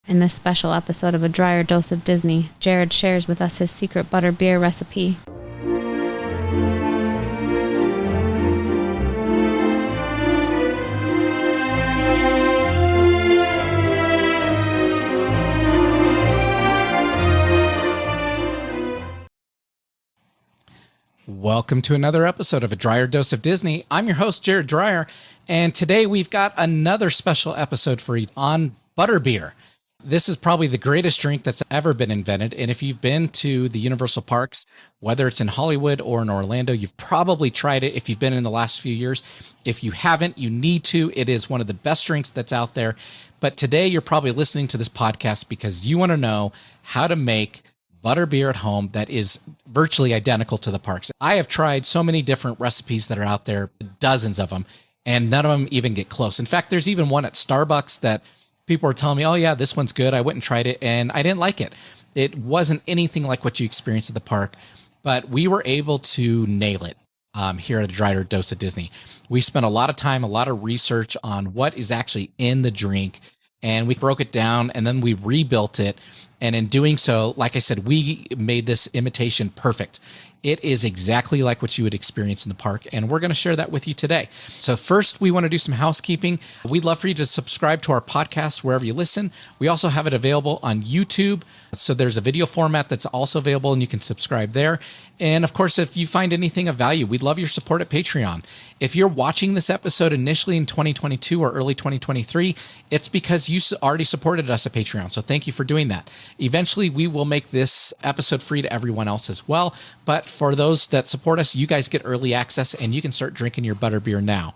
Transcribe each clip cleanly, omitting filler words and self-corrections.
In this special episode of A Drier Dose of Disney, Jared shares with us his secret butterbeer recipe. Welcome to another episode of A Drier Dose of Disney. I'm your host, Jared Dreyer, and today we've got another special episode for you on butterbeer. This is probably the greatest drink that's ever been invented, and if you've been to the Universal Parks, whether it's in Hollywood or in Orlando, you've probably tried it if you've been in the last few years. If you haven't, you need to. It is one of the best drinks that's out there. But today you're probably listening to this podcast because you want to know how to make butterbeer at home that is virtually identical to the parks. I have tried so many different recipes that are out there, dozens of them, and none of them even get close. In fact, there's even one at Starbucks that people are telling me, oh yeah, this one's good. I went and tried it and I didn't like it. It wasn't anything like what you experienced at the park, but we were able to nail it here at A Drier Dose of Disney. We spent a lot of time, a lot of research on what is actually in the drink, and we broke it down and then we rebuilt it. And in doing so, like I said, we made this imitation perfect. It is exactly like what you would experience in the park, and we're going to share that with you today. So first, we want to do some housekeeping. We'd love for you to subscribe to our podcast wherever you listen. We also have it available on YouTube. So there's a video format that's also available, and you can subscribe there. And of course, if you find anything of value, we'd love your support at Patreon. If you're watching this episode initially in 2022 or early 2023, it's because you already supported us at Patreon. So thank you for doing that. Eventually, we will make this episode free to everyone else as well. But for those that support us, you guys get early access and you can start drinking your butterbeer now.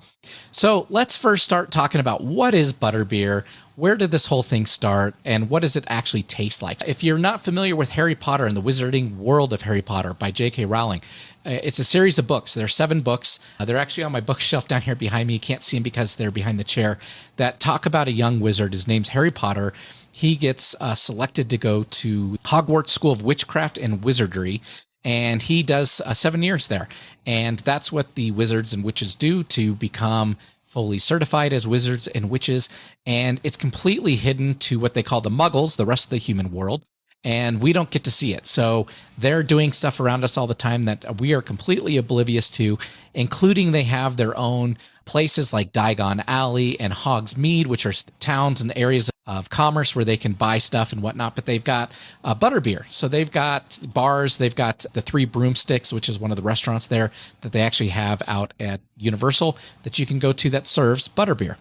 So let's first start talking about what is butterbeer, where did this whole thing start, and what does it actually taste like? If you're not familiar with Harry Potter and the Wizarding World of Harry Potter by J.K. Rowling, it's a series of books. There are 7 books. They're actually on my bookshelf down here behind me. You can't see them because they're behind the chair, that talk about a young wizard. His name's Harry Potter. He gets selected to go to Hogwarts School of Witchcraft and Wizardry, and he does 7 years there. And that's what the wizards and witches do to become fully certified as wizards and witches. And it's completely hidden to what they call the muggles, the rest of the human world. And we don't get to see it. So they're doing stuff around us all the time that we are completely oblivious to, including they have their own places like Diagon Alley and Hogsmeade, which are towns and areas of commerce where they can buy stuff and whatnot. But they've got butterbeer. So they've got bars. They've got the Three Broomsticks, which is one of the restaurants there that they actually have out at Universal that you can go to that serves butterbeer.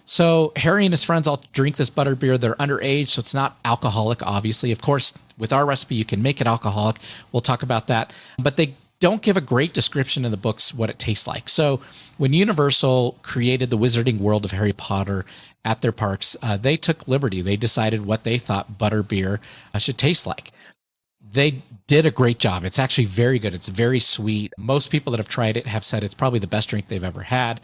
So Harry and his friends all drink this butterbeer. They're underage, so it's not alcoholic, obviously. Of course, with our recipe, you can make it alcoholic. We'll talk about that. But they don't give a great description in the books what it tastes like. So when Universal created the Wizarding World of Harry Potter at their parks, they took liberty. They decided what they thought butterbeer should taste like. They did a great job. It's actually very good. It's very sweet. Most people that have tried it have said it's probably the best drink they've ever had.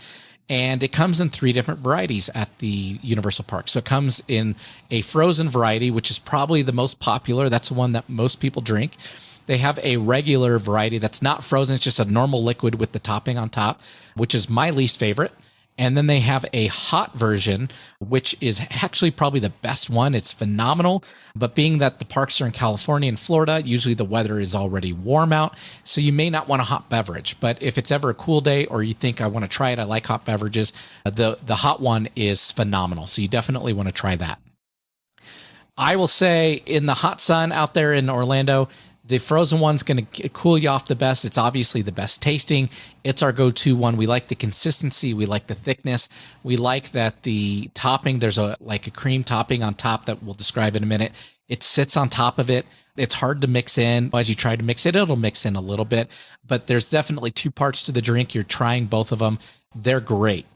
And it comes in 3 different varieties at the Universal Park. So it comes in a frozen variety, which is probably the most popular. That's the one that most people drink. They have a regular variety that's not frozen. It's just a normal liquid with the topping on top, which is my least favorite. And then they have a hot version, which is actually probably the best one. It's phenomenal. But being that the parks are in California and Florida, usually the weather is already warm out. So you may not want a hot beverage. But if it's ever a cool day or you think I want to try it, I like hot beverages, the hot one is phenomenal. So you definitely want to try that. I will say in the hot sun out there in Orlando, the frozen one's going to cool you off the best. It's obviously the best tasting. It's our go-to one. We like the consistency. We like the thickness. We like that the topping, there's a cream topping on top that we'll describe in a minute. It sits on top of it. It's hard to mix in. As you try to mix it, it'll mix in a little bit. But there's definitely 2 parts to the drink. You're trying both of them. They're great.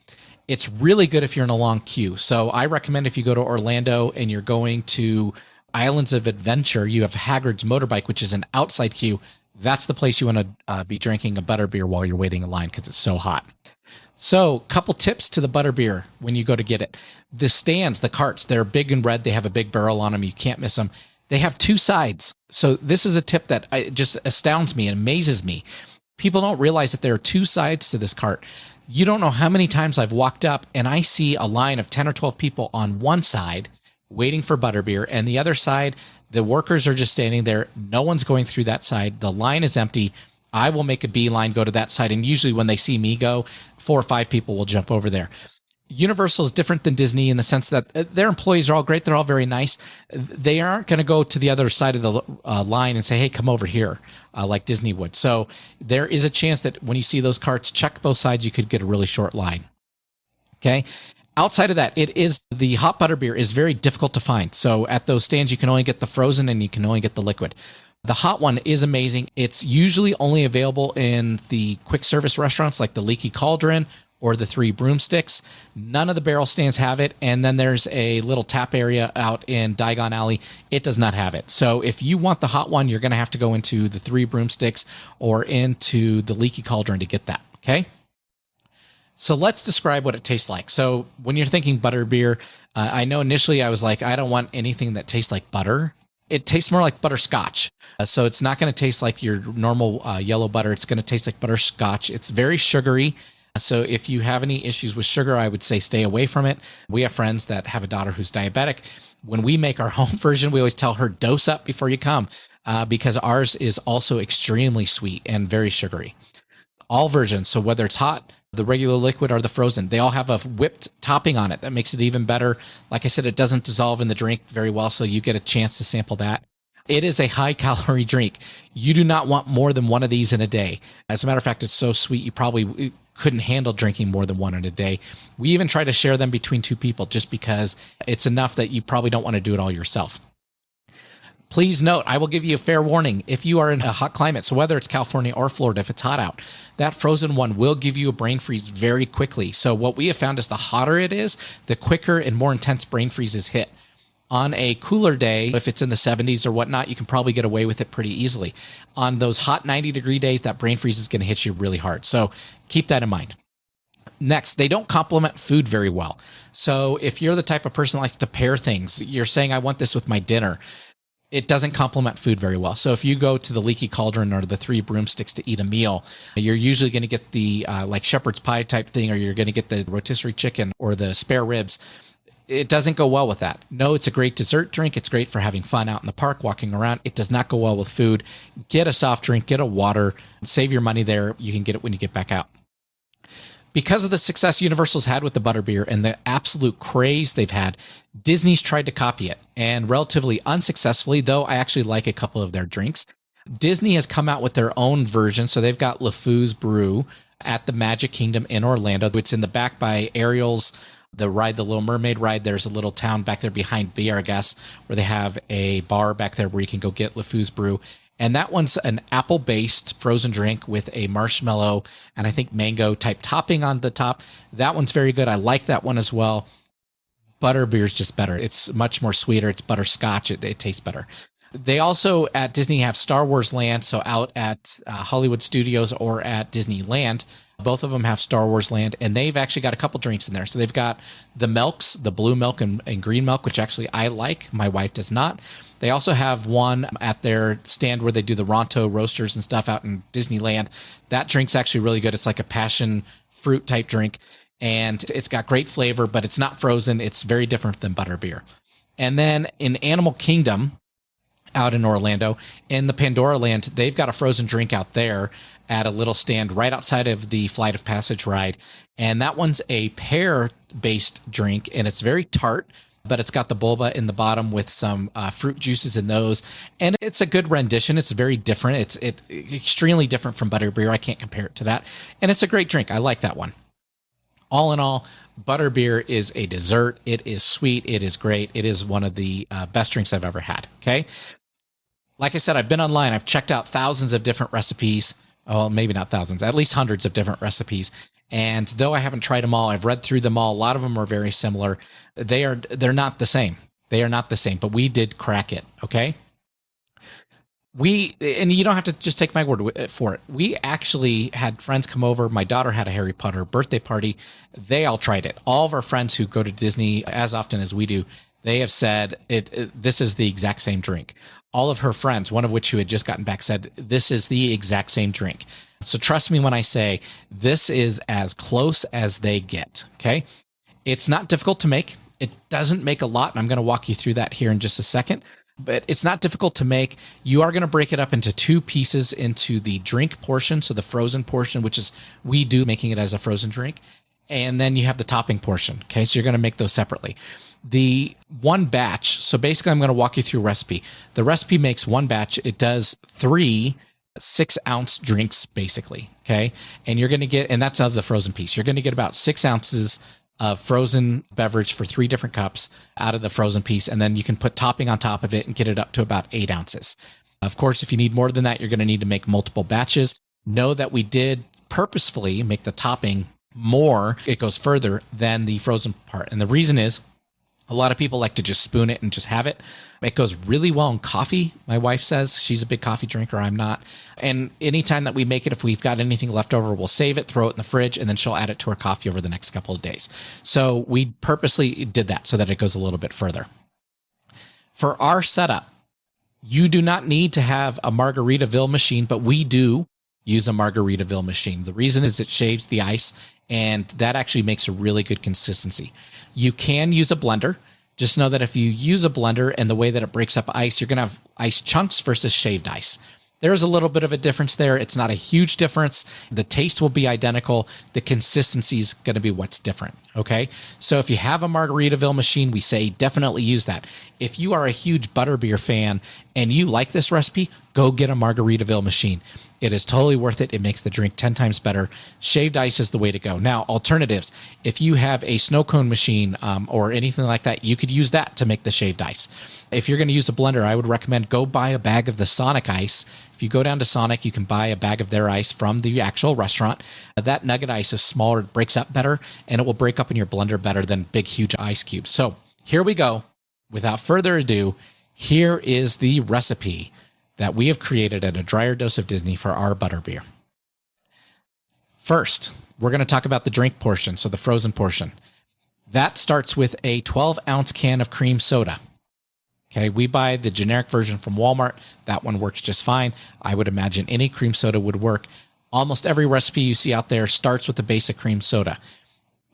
It's really good if you're in a long queue. So I recommend if you go to Orlando and you're going to Islands of Adventure, you have Hagrid's Motorbike, which is an outside queue. That's the place you want to be drinking a butterbeer while you're waiting in line because it's so hot. So couple tips to the butterbeer when you go to get it. The stands, the carts, they're big and red. They have a big barrel on them. You can't miss them. They have 2 sides. So this is a tip that just astounds me and amazes me. People don't realize that there are 2 sides to this cart. You don't know how many times I've walked up and I see a line of 10 or 12 people on one side waiting for Butterbeer. And the other side, the workers are just standing there. No one's going through that side. The line is empty. I will make a beeline, go to that side. And usually when they see me go, 4 or 5 people will jump over there. Universal is different than Disney in the sense that their employees are all great. They're all very nice. They aren't going to go to the other side of the line and say, hey, come over here, like Disney would. So there is a chance that when you see those carts, check both sides, you could get a really short line. Okay. Outside of that, the hot Butterbeer is very difficult to find. So at those stands, you can only get the frozen and you can only get the liquid. The hot one is amazing. It's usually only available in the quick service restaurants like the Leaky Cauldron or the Three Broomsticks. None of the barrel stands have it. And then there's a little tap area out in Diagon Alley. It does not have it. So if you want the hot one, you're going to have to go into the Three Broomsticks or into the Leaky Cauldron to get that. Okay. So let's describe what it tastes like. So when you're thinking Butterbeer, I know initially I was like, I don't want anything that tastes like butter. It tastes more like butterscotch. So it's not going to taste like your normal yellow butter. It's going to taste like butterscotch. It's very sugary. So if you have any issues with sugar, I would say stay away from it. We have friends that have a daughter who's diabetic. When we make our home version, we always tell her dose up before you come because ours is also extremely sweet and very sugary. All versions, so whether it's hot, the regular liquid, or the frozen, they all have a whipped topping on it that makes it even better. Like I said, it doesn't dissolve in the drink very well, so you get a chance to sample that. It is a high-calorie drink. You do not want more than one of these in a day. As a matter of fact, it's so sweet, you probably couldn't handle drinking more than one in a day. We even try to share them between 2 people just because it's enough that you probably don't want to do it all yourself. Please note, I will give you a fair warning. If you are in a hot climate, so whether it's California or Florida, if it's hot out, that frozen one will give you a brain freeze very quickly. So what we have found is the hotter it is, the quicker and more intense brain freezes hit. On a cooler day, if it's in the 70s or whatnot, you can probably get away with it pretty easily. On those hot 90-degree days, that brain freeze is going to hit you really hard. So keep that in mind. Next, they don't complement food very well. So if you're the type of person that likes to pair things, you're saying, I want this with my dinner, it doesn't complement food very well. So if you go to the Leaky Cauldron or the Three Broomsticks to eat a meal, you're usually going to get the like shepherd's pie type thing, or you're going to get the rotisserie chicken or the spare ribs. It doesn't go well with that. No, it's a great dessert drink. It's great for having fun out in the park, walking around. It does not go well with food. Get a soft drink, get a water, save your money there. You can get it when you get back out. Because of the success Universal's had with the Butterbeer and the absolute craze they've had, Disney's tried to copy it, and relatively unsuccessfully, though I actually like a couple of their drinks. Disney has come out with their own version, so they've got LeFou's Brew at the Magic Kingdom in Orlando. It's in the back by Ariel's, the ride, the Little Mermaid ride. There's a little town back there behind Beer, I guess, where they have a bar back there where you can go get LeFou's Brew. And that one's an apple-based frozen drink with a marshmallow and I think mango type topping on the top. That one's very good. I like that one as well. Butterbeer is just better. It's much more sweeter. It's butterscotch. It tastes better. They also at Disney have Star Wars Land. So out at Hollywood Studios or at Disneyland, both of them have Star Wars Land, and they've actually got a couple drinks in there. So they've got the milks, the blue milk and green milk, which actually I like. My wife does not. They also have one at their stand where they do the Ronto roasters and stuff out in Disneyland. That drink's actually really good. It's like a passion fruit type drink, and it's got great flavor, but it's not frozen. It's very different than Butterbeer. And then in Animal Kingdom, out in Orlando, in the Pandora Land, they've got a frozen drink out there at a little stand right outside of the Flight of Passage ride. And that one's a pear-based drink, and it's very tart, but it's got the boba in the bottom with some fruit juices in those. And it's a good rendition. It's very different. It's extremely different from Butterbeer. I can't compare it to that. And it's a great drink. I like that one. All in all, Butterbeer is a dessert. It is sweet. It is great. It is one of the best drinks I've ever had. Okay. Like I said, I've been online. I've checked out thousands of different recipes. Well, maybe not thousands, at least hundreds of different recipes. And though I haven't tried them all, I've read through them all. A lot of them are very similar. They're not the same. They are not the same, but we did crack it. Okay. And you don't have to just take my word for it. We actually had friends come over. My daughter had a Harry Potter birthday party. They all tried it. All of our friends who go to Disney as often as we do, they have said this is the exact same drink. All of her friends, one of which who had just gotten back, said this is the exact same drink. So trust me when I say this is as close as they get. Okay. It's not difficult to make. It doesn't make a lot, and I'm going to walk you through that here in just a second. But it's not difficult to make. You are going to break it up into two pieces, into the drink portion, so the frozen portion, which is we do making it as a frozen drink. And then you have the topping portion. Okay, so you're going to make those separately. The one batch, so basically I'm going to walk you through a recipe. The recipe makes one batch. It does 3 6-ounce drinks, basically. Okay, and you're going to get, and that's of the frozen piece, you're going to get about 6 ounces of frozen beverage for 3 different cups out of the frozen piece. And then you can put topping on top of it and get it up to about 8 ounces. Of course, if you need more than that, you're going to need to make multiple batches. Know that we did purposefully make the topping more. It goes further than the frozen part. And the reason is a lot of people like to just spoon it and just have it. It goes really well in coffee. My wife says she's a big coffee drinker. I'm not. And anytime that we make it, if we've got anything left over, we'll save it, throw it in the fridge, and then she'll add it to her coffee over the next couple of days. So we purposely did that so that it goes a little bit further. For our setup, you do not need to have a Margaritaville machine, but we do use a Margaritaville machine. The reason is it shaves the ice, and that actually makes a really good consistency. You can use a blender. Just know that if you use a blender and the way that it breaks up ice, you're going to have ice chunks versus shaved ice. There's a little bit of a difference there. It's not a huge difference. The taste will be identical. The consistency is going to be what's different. Okay. So if you have a Margaritaville machine, we say definitely use that. If you are a huge Butterbeer fan and you like this recipe, go get a Margaritaville machine. It is totally worth it. It makes the drink 10 times better. Shaved ice is the way to go. Now, alternatives. If you have a snow cone machine or anything like that, you could use that to make the shaved ice. If you're going to use a blender, I would recommend go buy a bag of the Sonic ice. If you go down to Sonic, you can buy a bag of their ice from the actual restaurant. That nugget ice is smaller, it breaks up better, and it will break up in your blender better than big, huge ice cubes. So here we go. Without further ado, here is the recipe that we have created at A Dryer Dose of Disney for our Butterbeer. First, we're going to talk about the drink portion, so the frozen portion. That starts with a 12-ounce can of cream soda. Okay, we buy the generic version from Walmart. That one works just fine. I would imagine any cream soda would work. Almost every recipe you see out there starts with the base of cream soda.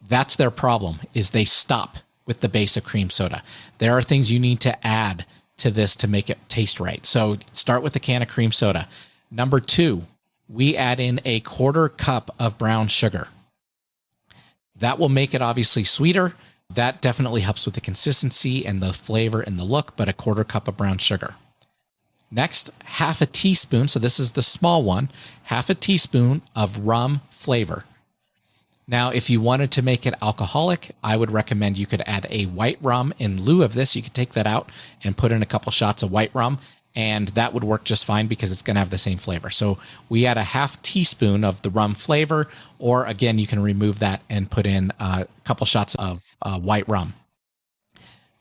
That's their problem, is they stop with the base of cream soda. There are things you need to add to this to make it taste right. So start with a can of cream soda. Number 2, we add in a 1/4 cup of brown sugar. That will make it obviously sweeter. That definitely helps with the consistency and the flavor and the look, but a 1/4 cup of brown sugar. Next, 1/2 teaspoon, so this is the small one, 1/2 teaspoon of rum flavor. Now, if you wanted to make it alcoholic, I would recommend you could add a white rum in lieu of this. You could take that out and put in a couple shots of white rum, and that would work just fine because it's going to have the same flavor. So we add a 1/2 teaspoon of the rum flavor, or again, you can remove that and put in a couple shots of white rum.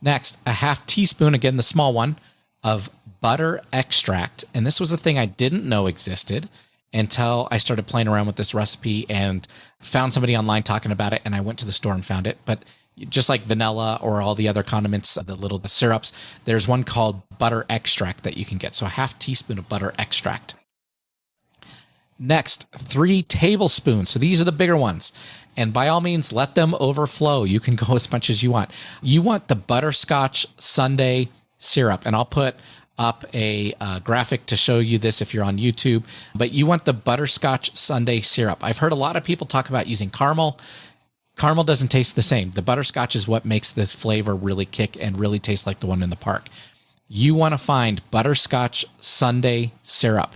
Next, a 1/2 teaspoon, again, the small one, of butter extract. And this was a thing I didn't know existed until I started playing around with this recipe and found somebody online talking about it, and I went to the store and found it. But just like vanilla or all the other condiments, the little syrups, there's one called butter extract that you can get. So a 1/2 teaspoon of butter extract. Next, 3 tablespoons. So these are the bigger ones. And by all means, let them overflow. You can go as much as you want. You want the butterscotch sundae syrup. And I'll put up a graphic to show you this if you're on YouTube. But you want the butterscotch sundae syrup. I've heard a lot of people talk about using caramel. Caramel doesn't taste the same. The butterscotch is what makes this flavor really kick and really taste like the one in the park. You want to find butterscotch sundae syrup,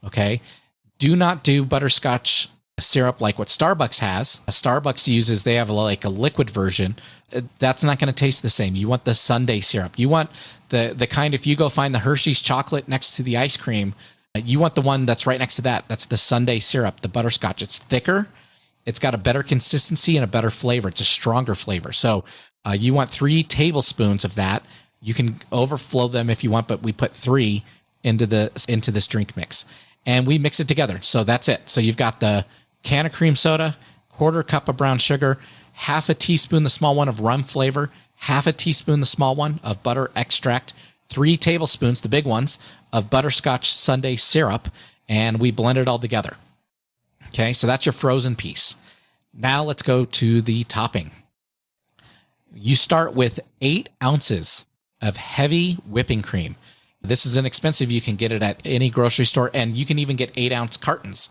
okay? Do not do butterscotch syrup like what Starbucks has. Starbucks uses, they have like a liquid version. That's not going to taste the same. You want the sundae syrup. You want the kind, if you go find the Hershey's chocolate next to the ice cream, you want the one that's right next to that. That's the sundae syrup, the butterscotch. It's thicker. It's got a better consistency and a better flavor. It's a stronger flavor. So you want 3 tablespoons of that. You can overflow them if you want, but we put 3 into this drink mix. And we mix it together. So that's it. So you've got the can of cream soda, 1/4 cup of brown sugar, 1/2 teaspoon, the small one, of rum flavor, 1/2 teaspoon, the small one, of butter extract, 3 tablespoons, the big ones, of butterscotch sundae syrup, and we blend it all together. Okay, so that's your frozen piece. Now let's go to the topping. You start with 8 ounces of heavy whipping cream. This is inexpensive. You can get it at any grocery store, and you can even get 8-ounce cartons.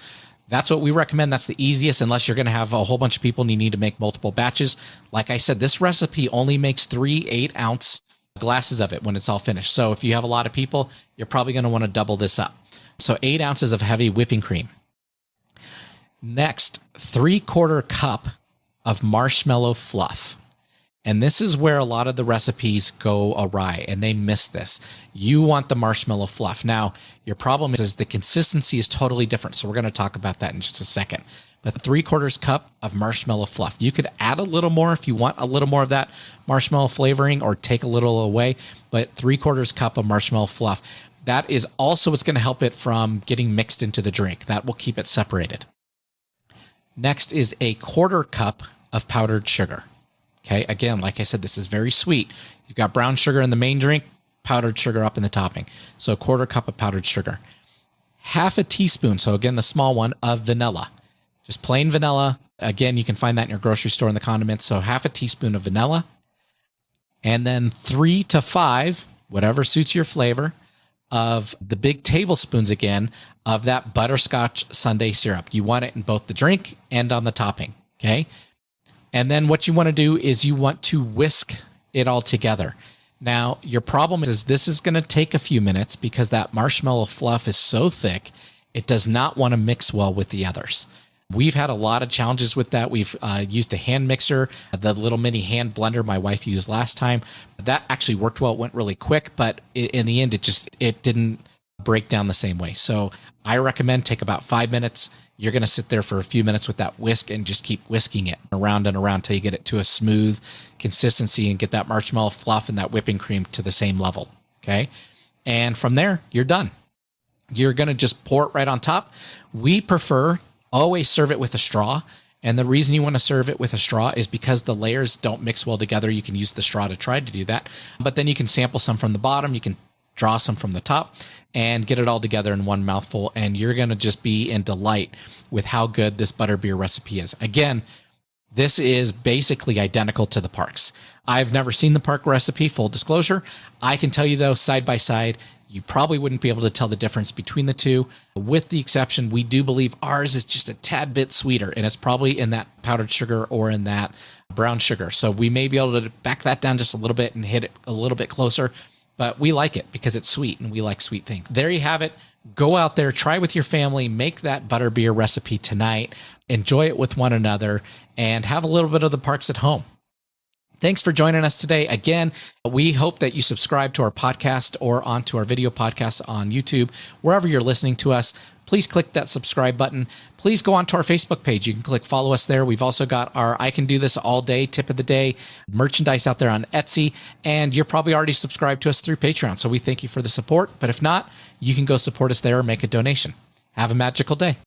That's what we recommend. That's the easiest, unless you're going to have a whole bunch of people and you need to make multiple batches. Like I said, this recipe only makes 3 8-ounce glasses of it when it's all finished. So if you have a lot of people, you're probably going to want to double this up. So 8 ounces of heavy whipping cream. Next, 3/4 cup of marshmallow fluff. And this is where a lot of the recipes go awry, and they miss this. You want the marshmallow fluff. Now, your problem is the consistency is totally different. So we're going to talk about that in just a second. But 3/4 cup of marshmallow fluff. You could add a little more if you want a little more of that marshmallow flavoring, or take a little away, but 3/4 cup of marshmallow fluff. That is also what's going to help it from getting mixed into the drink. That will keep it separated. Next is a 1/4 cup of powdered sugar. Okay, again, like I said, this is very sweet. You've got brown sugar in the main drink, powdered sugar up in the topping. So 1/4 cup of powdered sugar. 1/2 teaspoon, so again, the small one, of vanilla. Just plain vanilla. Again, you can find that in your grocery store in the condiments. So 1/2 teaspoon of vanilla. And then 3 to 5, whatever suits your flavor, of the big tablespoons again of that butterscotch sundae syrup. You want it in both the drink and on the topping, okay? And then what you want to do is you want to whisk it all together. Now, your problem is this is going to take a few minutes because that marshmallow fluff is so thick, it does not want to mix well with the others. We've had a lot of challenges with that. We've used a hand mixer, the little mini hand blender my wife used last time. That actually worked well. It went really quick, but in the end, it didn't break down the same way. So I recommend take about 5 minutes. You're going to sit there for a few minutes with that whisk and just keep whisking it around and around till you get it to a smooth consistency and get that marshmallow fluff and that whipping cream to the same level. Okay. And from there, you're done. You're going to just pour it right on top. We prefer always serve it with a straw. And the reason you want to serve it with a straw is because the layers don't mix well together. You can use the straw to try to do that. But then you can sample some from the bottom. You can draw some from the top and get it all together in one mouthful. And you're going to just be in delight with how good this butterbeer recipe is. Again, this is basically identical to the Parks. I've never seen the Park recipe, full disclosure. I can tell you though, side by side, you probably wouldn't be able to tell the difference between the two. With the exception, we do believe ours is just a tad bit sweeter, and it's probably in that powdered sugar or in that brown sugar. So we may be able to back that down just a little bit and hit it a little bit closer, but we like it because it's sweet and we like sweet things. There you have it. Go out there, try with your family, make that butterbeer recipe tonight, enjoy it with one another, and have a little bit of the Parks at home. Thanks for joining us today. Again, we hope that you subscribe to our podcast or onto our video podcast on YouTube, wherever you're listening to us. Please click that subscribe button. Please go onto our Facebook page. You can click follow us there. We've also got our I Can Do This All Day tip of the day merchandise out there on Etsy. And you're probably already subscribed to us through Patreon. So we thank you for the support. But if not, you can go support us there or make a donation. Have a magical day.